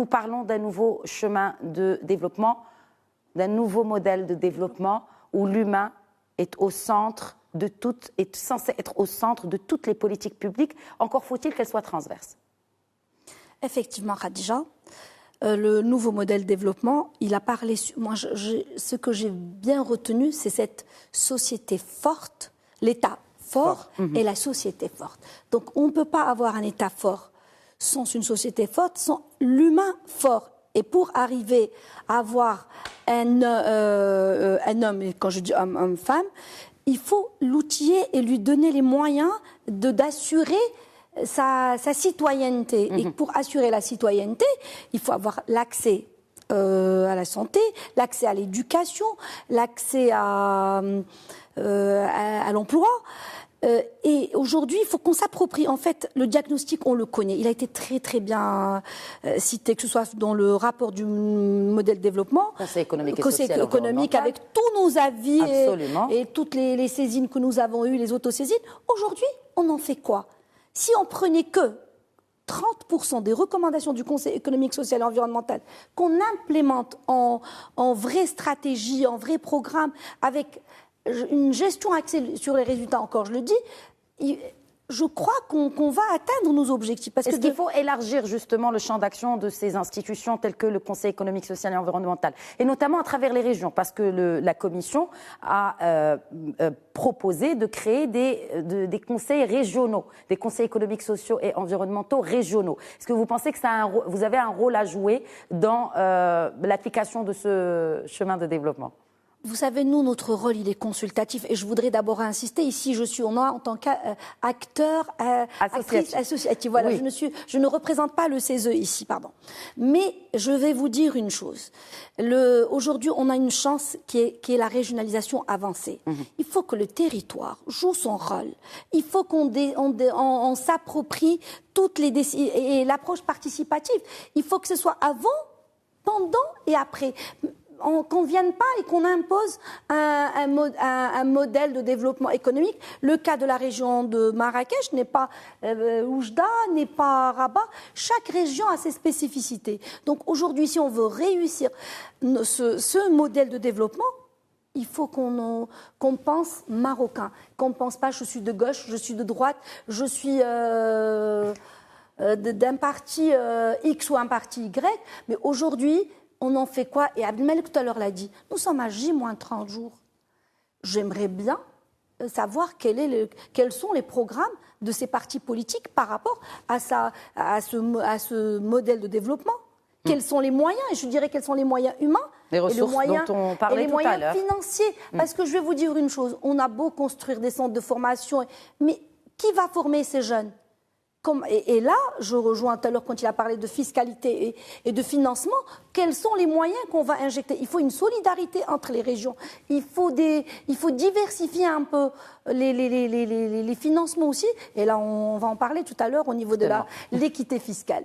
nous parlons d'un nouveau chemin de développement, d'un nouveau modèle de développement où l'humain est au centre de est censé être au centre de toutes les politiques publiques. Encore faut-il qu'elles soient transverses. Effectivement, Khadija, le nouveau modèle de développement, il a parlé. Moi, ce que j'ai bien retenu, c'est cette société forte, l'État fort et la société forte. Donc, on ne peut pas avoir un État fort sans une société forte, sans l'humain fort. Et pour arriver à avoir un homme, et quand je dis homme, femme, il faut l'outiller et lui donner les moyens d'assurer sa citoyenneté. Et pour assurer la citoyenneté, il faut avoir l'accès à la santé, l'accès à l'éducation, l'accès à l'emploi. Et aujourd'hui, il faut qu'on s'approprie. En fait, le diagnostic, on le connaît. Il a été très, très bien cité, que ce soit dans le rapport du modèle de développement, Conseil économique et Conseil social économique, avec tous nos avis et toutes les saisines que nous avons eues, les autosaisines. Aujourd'hui, on en fait quoi? Si on prenait que 30% des recommandations du Conseil économique, social et environnemental qu'on implémente en vraie stratégie, en vrai programme, avec une gestion axée sur les résultats, encore je le dis, je crois qu'on va atteindre nos objectifs. Est-ce qu'il faut élargir justement le champ d'action de ces institutions telles que le Conseil économique, social et environnemental, et notamment à travers les régions, parce que la Commission a proposé de créer des conseils régionaux, des conseils économiques, sociaux et environnementaux régionaux. Est-ce que vous pensez que vous avez un rôle à jouer dans l'application de ce chemin de développement ? Vous savez, nous, notre rôle, il est consultatif. Et je voudrais d'abord insister, ici, je suis en tant qu'acteur, actrice associative. Voilà, oui. Je ne représente pas le CESE ici, pardon. Mais je vais vous dire une chose. Aujourd'hui, on a une chance qui est la régionalisation avancée. Il faut que le territoire joue son rôle. Il faut qu'on s'approprie toutes les décisions. Et l'approche participative, il faut que ce soit avant, pendant et après. Qu'on ne vienne pas et qu'on impose un modèle de développement économique. Le cas de la région de Marrakech n'est pas Oujda, n'est pas Rabat. Chaque région a ses spécificités. Donc aujourd'hui, si on veut réussir ce modèle de développement, il faut qu'on pense marocain, qu'on ne pense pas je suis de gauche, je suis de droite, je suis d'un parti X ou un parti Y. Mais aujourd'hui, on en fait quoi? Et Abdelmalek tout à l'heure l'a dit, nous sommes à J-30 jours. J'aimerais bien savoir quels sont les programmes de ces partis politiques par rapport à ce modèle de développement. Quels sont les moyens? Et je dirais quels sont les moyens humains, les ressources dont on parlait tout à l'heure, et les moyens financiers. Parce que je vais vous dire une chose, on a beau construire des centres de formation, mais qui va former ces jeunes? Et là, je rejoins tout à l'heure quand il a parlé de fiscalité et de financement, quels sont les moyens qu'on va injecter? Il faut une solidarité entre les régions, il faut diversifier un peu les financements aussi, et là on va en parler tout à l'heure au niveau de l'équité fiscale.